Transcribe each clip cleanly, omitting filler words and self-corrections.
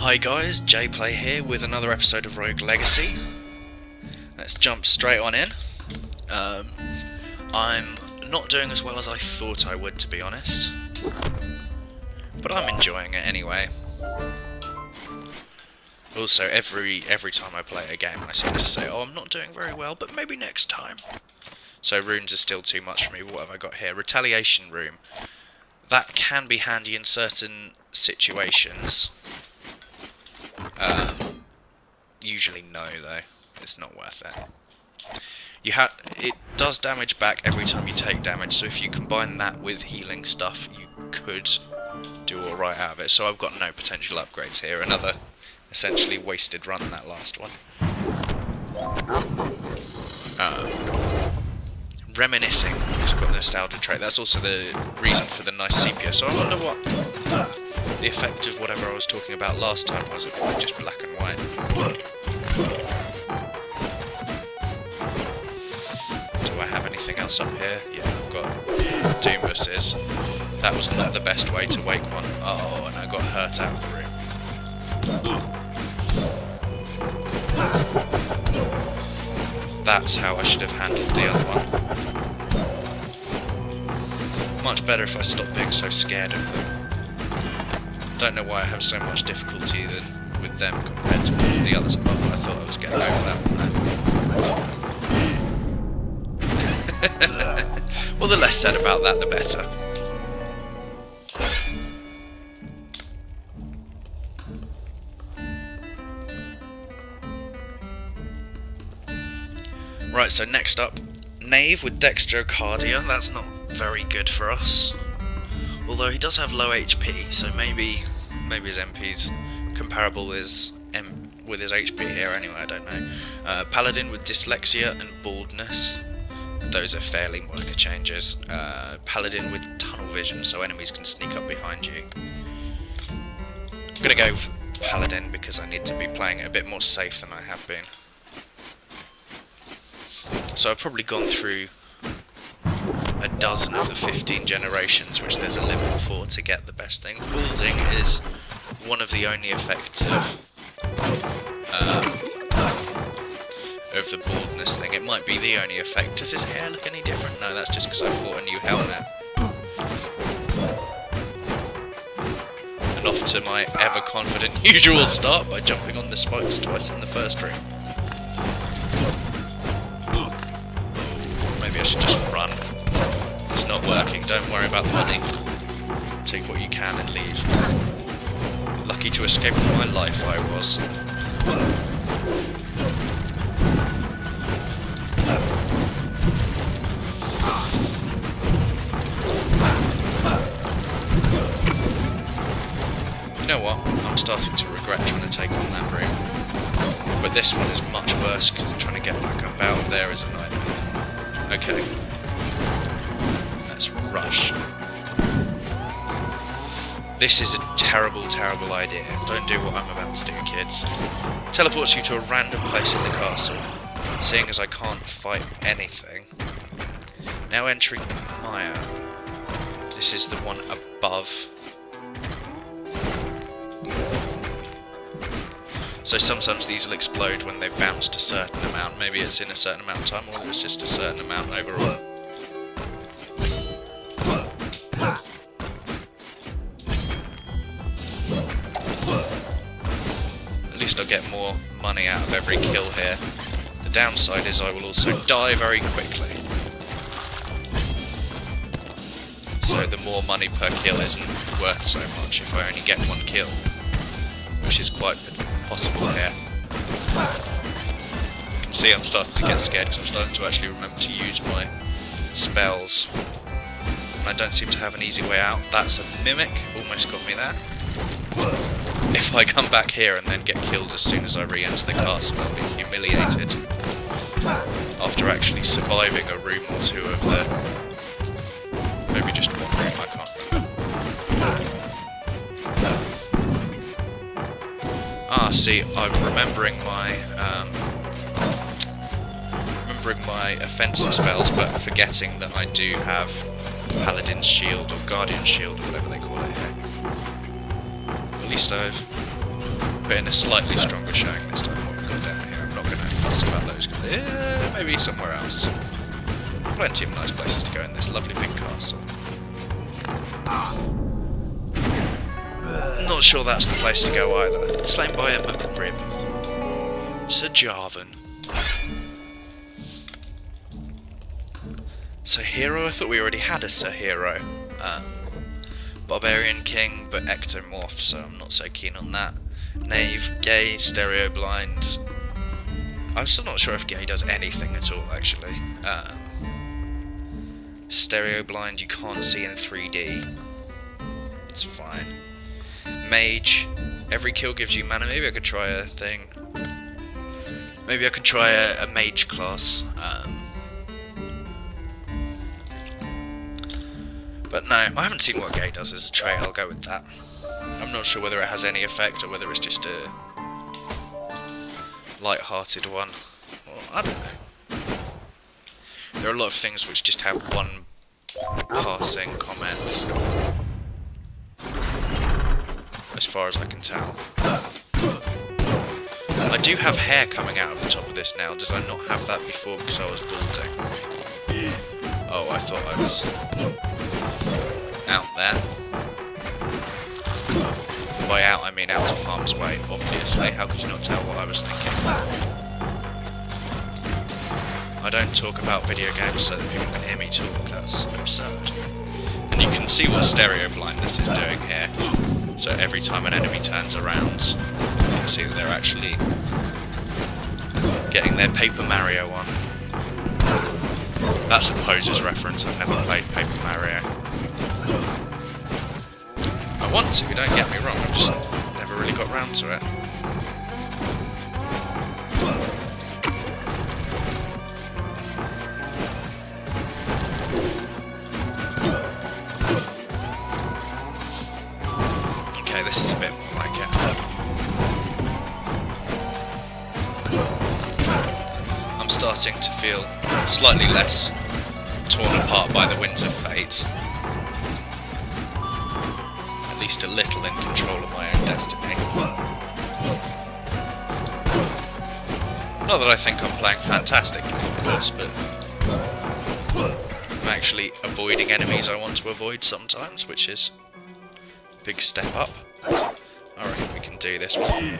Hi guys, JPlay here with another episode of Rogue Legacy. Let's jump straight on in. I'm not doing as well as I thought I would, to be honest. But I'm enjoying it anyway. Also, every time I play a game I seem to say, oh, I'm not doing very well, but maybe next time. So runes are still too much for me. What have I got here? Retaliation Room. That can be handy in certain situations. Usually no, though. It's not worth it. It does damage back every time you take damage, so if you combine that with healing stuff, you could do alright out of it. So I've got no potential upgrades here. Another essentially wasted run, that last one. Reminiscing. It's got the nostalgia trait. That's also the reason for the nice sepia. So I wonder what the effect of whatever I was talking about last time was. It probably just black and white. Do I have anything else up here? Yeah, I've got Doombuses. That was not the best way to wake one. Oh, and I got hurt out of the room. That's how I should have handled the other one. Much better if I stop being so scared of them. Don't know why I have so much difficulty with them compared to all the others. Oh, I thought I was getting over that one. Well, the less said about that, the better. Right, so next up, Knave with Dextrocardia. That's not very good for us. Although he does have low HP, so maybe his MP's comparable with his HP here anyway, I don't know. Paladin with Dyslexia and Baldness. Those are fairly worker changes. Paladin with Tunnel Vision, so enemies can sneak up behind you. I'm gonna go for Paladin because I need to be playing it a bit more safe than I have been. So I've probably gone through a dozen of the 15 generations, which there's a limit for, to get the best thing. Balding is one of the only effects of the baldness thing. It might be the only effect. Does his hair look any different? No, that's just because I bought a new helmet. And off to my ever-confident usual start by jumping on the spikes twice in the first room. Maybe I should just run. It's not working, don't worry about the money. Take what you can and leave. Lucky to escape with my life, I was. You know what? I'm starting to regret trying to take on that room. But this one is much worse because trying to get back up out of there is a nightmare. Okay. Let's rush. This is a terrible, terrible idea. Don't do what I'm about to do, kids. Teleports you to a random place in the castle. Seeing as I can't fight anything. Now entering Maya. This is the one above. So sometimes these will explode when they've bounced a certain amount. Maybe it's in a certain amount of time, or it's just a certain amount overall. At least I'll get more money out of every kill here. The downside is I will also die very quickly. So the more money per kill isn't worth so much if I only get one kill. Which is quite possible here. You can see I'm starting to get scared because I'm starting to actually remember to use my spells. And I don't seem to have an easy way out. That's a mimic, almost got me there. If I come back here and then get killed as soon as I re-enter the castle, I'll be humiliated. After actually surviving a room or two of the... maybe just one room, I can't remember. Ah, see, I'm remembering my offensive spells, but forgetting that I do have Paladin's Shield, or Guardian's Shield, or whatever they call it here. At least I've But in a slightly stronger showing this time what we've got down here. I'm not going to fuss about those guys. Yeah, maybe somewhere else. Plenty of nice places to go in this lovely big castle. Not sure that's the place to go either. Slain by a McRib. Sir Jarvan. Sir Hero? I thought we already had a Sir Hero. Barbarian King, but Ectomorph, so I'm not so keen on that. Knave, Gay, Stereo Blind. I'm still not sure if Gay does anything at all, actually. Stereo Blind you can't see in 3D. It's fine. Mage, every kill gives you mana. Maybe I could try a thing. Maybe I could try a mage class. But no, I haven't seen what Gay does as a trait. I'll go with that. I'm not sure whether it has any effect or whether it's just a light-hearted one. Well, I don't know. There are a lot of things which just have one passing comment, as far as I can tell. I do have hair coming out of the top of this now. Did I not have that before because I was balding? Oh, I thought I was out there. By out, I mean out of harm's way, obviously. How could you not tell what I was thinking? I don't talk about video games so that people can hear me talk. That's absurd. And you can see what stereo blindness is doing here. So every time an enemy turns around, you can see that they're actually getting their Paper Mario on. That's a poser's reference. I've never played Paper Mario. I want to, don't get me wrong, I've just never really got round to it. Okay, this is a bit more like it. I'm starting to feel slightly less torn apart by the winds of fate. At least a little in control of my own destiny. Not that I think I'm playing fantastically, of course, but I'm actually avoiding enemies I want to avoid sometimes, which is a big step up. I reckon we can do this one.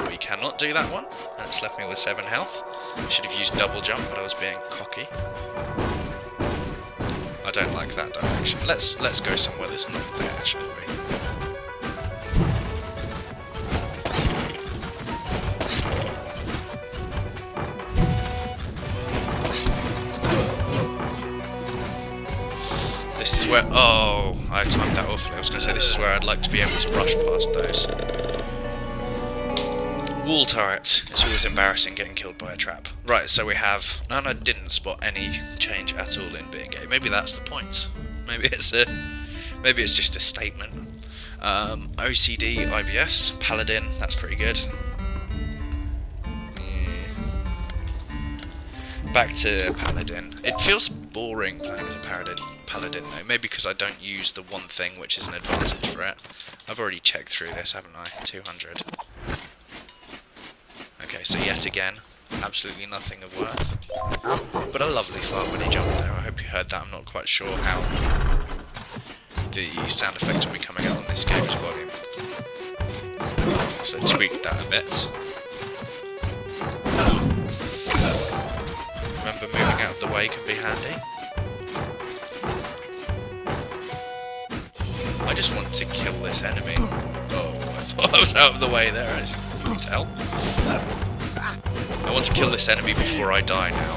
We cannot do that one, and it's left me with 7 health. I should have used double jump, but I was being cocky. I don't like that direction. Let's go somewhere that's not there, shall we? This is where... Oh, I timed that awfully. I was going to say this is where I'd like to be able to rush past those. Wall turret. It's always embarrassing getting killed by a trap. Right, so we have... No, I didn't spot any change at all in being gay. Maybe that's the point. Maybe it's just a statement. OCD, IBS, Paladin, that's pretty good. Back to Paladin. It feels boring playing as a Paladin though. Maybe because I don't use the one thing which is an advantage for it. I've already checked through this, haven't I? 200. Okay, so yet again, absolutely nothing of worth. But a lovely fart when he jumped there. I hope you heard that. I'm not quite sure how the sound effects will be coming out on this game's volume. So tweak that a bit. Remember, moving out of the way can be handy. I just want to kill this enemy. Oh, I thought I was out of the way there, as you can tell. I want to kill this enemy before I die now.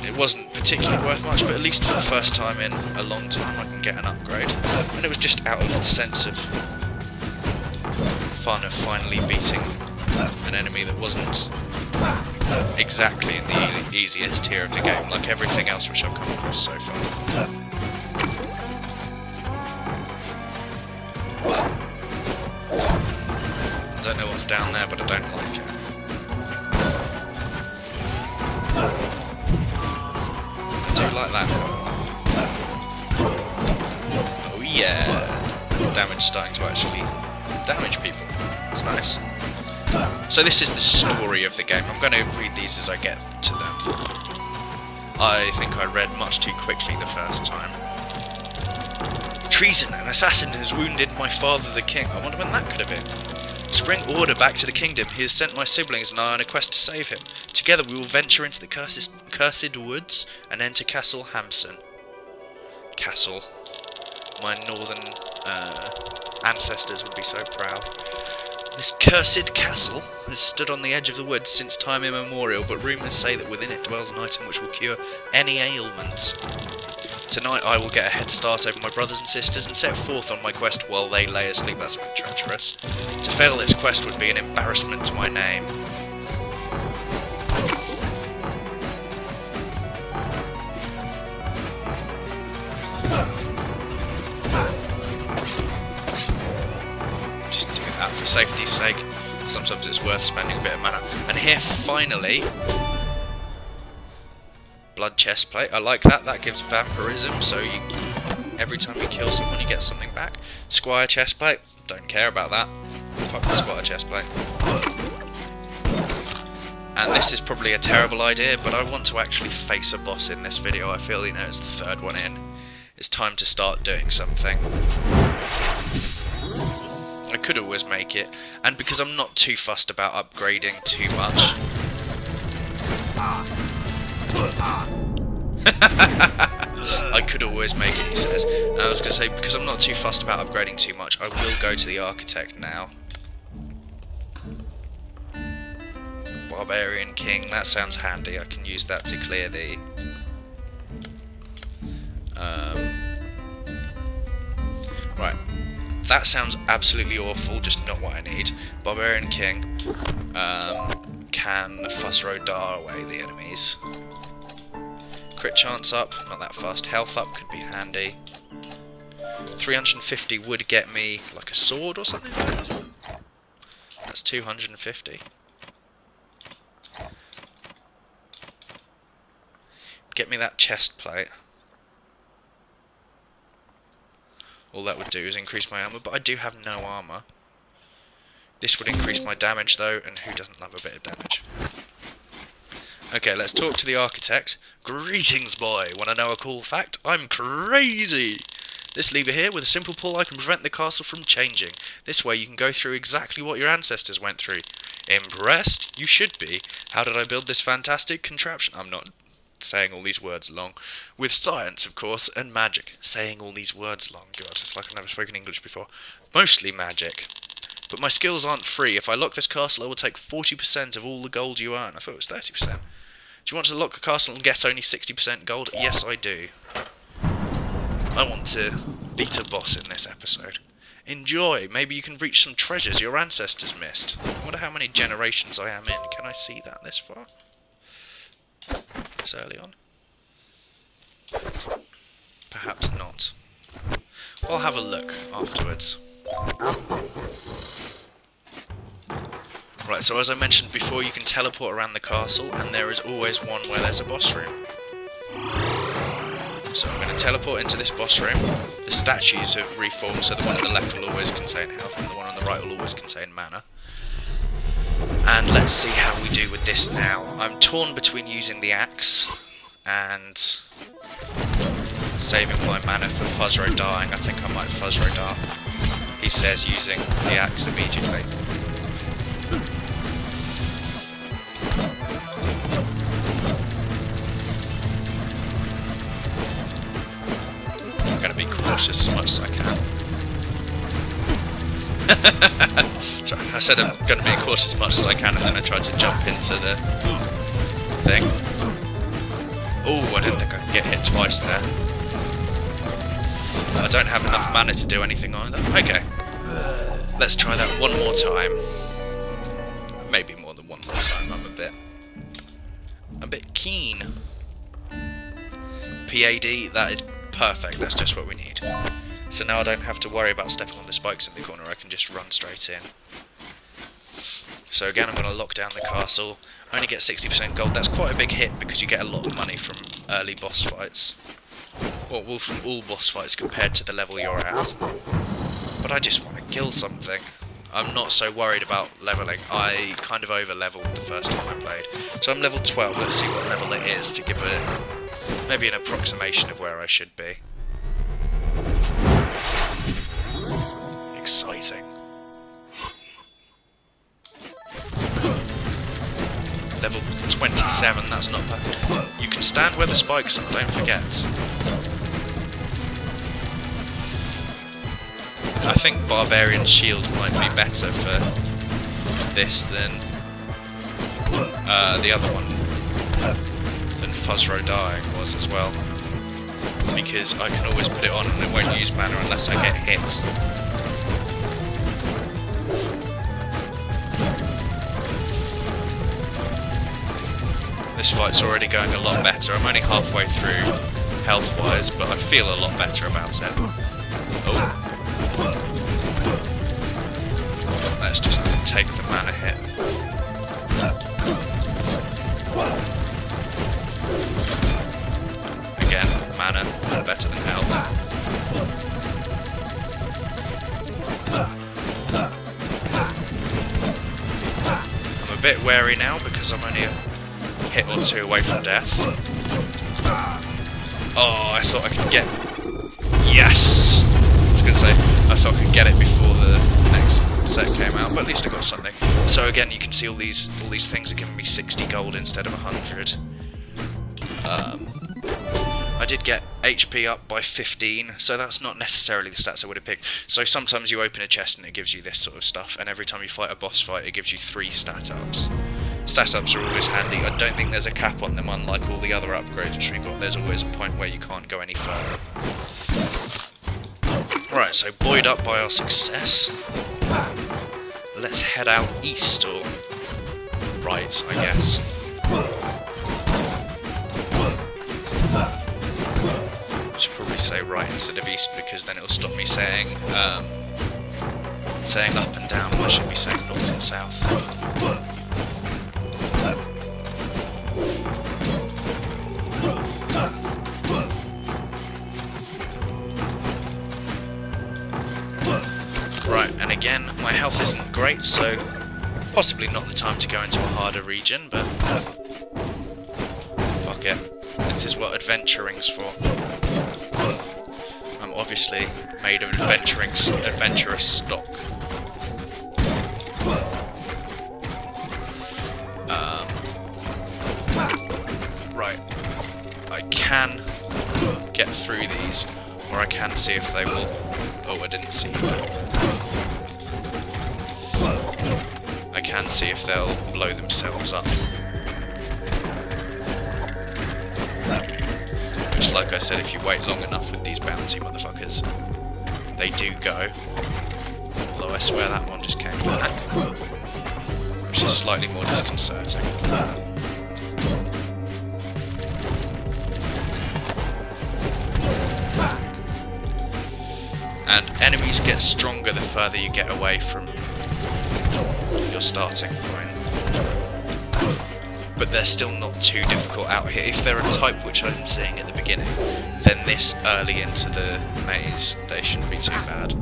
It wasn't particularly worth much, but at least for the first time in a long time I can get an upgrade. And it was just out of the sense of fun of finally beating an enemy that wasn't exactly in the easiest tier of the game, like everything else which I've come across so far. I don't know what's down there, but I don't like it. I do like that. Oh yeah! damage starting to actually damage people. It's nice. So this is the story of the game. I'm going to read these as I get to them. I think I read much too quickly the first time. Treason! An assassin has wounded my father the king. I wonder when that could have been. To bring order back to the kingdom, he has sent my siblings and I on a quest to save him. Together we will venture into the cursed woods and enter Castle Hamson. Castle. My northern ancestors would be so proud. This cursed castle has stood on the edge of the woods since time immemorial, but rumours say that within it dwells an item which will cure any ailment. Tonight I will get a head start over my brothers and sisters and set forth on my quest while they lay asleep. That's a bit treacherous. To fail this quest would be an embarrassment to my name. For safety's sake, sometimes it's worth spending a bit of mana. And here, finally, blood chest plate. I like that. That gives vampirism. So every time you kill someone, you get something back. Squire chest plate. Don't care about that. Fuck the squire chest plate. And this is probably a terrible idea, but I want to actually face a boss in this video. I feel, you know, it's the third one in. It's time to start doing something. I could always make it, and because I'm not too fussed about upgrading too much. I could always make it, he says. And I was going to say, because I'm not too fussed about upgrading too much, I will go to the Architect now. Barbarian King, that sounds handy. I can use that to clear the... Right. That sounds absolutely awful, just not what I need. Barbarian King can Fuzzro Dar away the enemies. Crit chance up, not that fast. Health up could be handy. 350 would get me like a sword or something like that. That's 250. Get me that chest plate. All that would do is increase my armour, but I do have no armour. This would increase my damage though, and who doesn't love a bit of damage? Okay, let's talk to the Architect. Greetings, boy! Wanna know a cool fact? I'm crazy! This lever here, with a simple pull I can prevent the castle from changing. This way you can go through exactly what your ancestors went through. Impressed? You should be. How did I build this fantastic contraption? I'm not saying all these words long. With science, of course, and magic. Saying all these words long. God, it's like I've never spoken English before. Mostly magic. But my skills aren't free. If I lock this castle, I will take 40% of all the gold you earn. I thought it was 30%. Do you want to lock the castle and get only 60% gold? Yes, I do. I want to beat a boss in this episode. Enjoy. Maybe you can reach some treasures your ancestors missed. I wonder how many generations I am in. Can I see that this far? This early on? Perhaps not. I'll have a look afterwards. Right, so as I mentioned before, you can teleport around the castle, and there is always one where there's a boss room. So I'm going to teleport into this boss room. The statues have reformed, so the one on the left will always contain health, and the one on the right will always contain mana. And let's see how we do with this now. I'm torn between using the axe and saving my mana for Fuzzro dying. I think I might Fuzzro Dar. He says using the axe immediately. I'm going to be cautious as much as I can. Sorry, I said I'm going to be cautious as much as I can, and then I tried to jump into the thing. Oh, I didn't think I could get hit twice there. I don't have enough mana to do anything either. Okay, let's try that one more time. Maybe more than one more time. I'm a bit keen. PAD, that is perfect. That's just what we need. So now I don't have to worry about stepping on the spikes in the corner, I can just run straight in. So again, I'm going to lock down the castle. I only get 60% gold. That's quite a big hit because you get a lot of money from early boss fights. Well, from all boss fights compared to the level you're at. but I just want to kill something. I'm not so worried about leveling. I kind of over-leveled the first time I played. So I'm level 12, let's see what level it is to give it maybe an approximation of where I should be. Exciting. Level 27, that's not bad. You can stand where the spikes are, don't forget. I think Barbarian Shield might be better for this than the other one, than Fuzzro Dying was as well. Because I can always put it on and it won't use mana unless I get hit. This fight's already going a lot better. I'm only halfway through health-wise, but I feel a lot better about it. Oh. Let's just take the mana hit. Again, mana, better than health. I'm a bit wary now because I'm only a hit or two away from death. Oh, I thought I could get... Yes! I was going to say, I thought I could get it before the next set came out, but at least I got something. So again, you can see all these things are giving me 60 gold instead of 100. I did get HP up by 15, so that's not necessarily the stats I would have picked. So sometimes you open a chest and it gives you this sort of stuff, and every time you fight a boss fight it gives you 3 stat ups. Stat ups are always handy. I don't think there's a cap on them, unlike all the other upgrades which we've got. There's always a point where you can't go any further. Right, so buoyed up by our success, let's head out east, or right, I guess. I should probably say right instead of east, because then it'll stop me saying saying up and down. I should be saying north and south. Right, and again, my health isn't great, so possibly not the time to go into a harder region, but fuck it. This is what adventuring's for. I'm obviously made of adventurous stock. Right, I can get through these, or I can see if they will... Oh, I didn't see that. I can see if they'll blow themselves up. Which, like I said, if you wait long enough with these bouncy motherfuckers, they do go. Although I swear that one just came back. Which is slightly more disconcerting. And enemies get stronger the further you get away from your starting point. But they're still not too difficult out here. If they're a type which I'm seeing at the beginning, then this early into the maze, they shouldn't be too bad.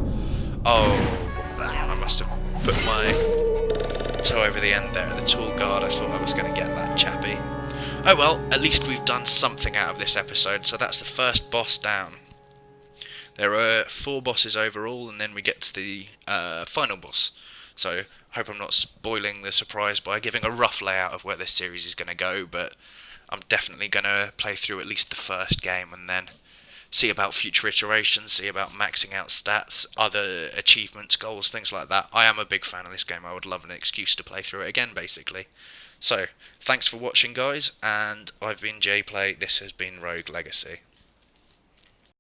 Oh, I must have put my toe over the end there at the tool guard. I thought I was going to get that chappy. Oh well, at least we've done something out of this episode, so that's the first boss down. There are 4 bosses overall, and then we get to the final boss. So, hope I'm not spoiling the surprise by giving a rough layout of where this series is going to go, but I'm definitely going to play through at least the first game and then see about future iterations, see about maxing out stats, other achievements, goals, things like that. I am a big fan of this game. I would love an excuse to play through it again, basically. So, thanks for watching, guys, and I've been JPlay. This has been Rogue Legacy.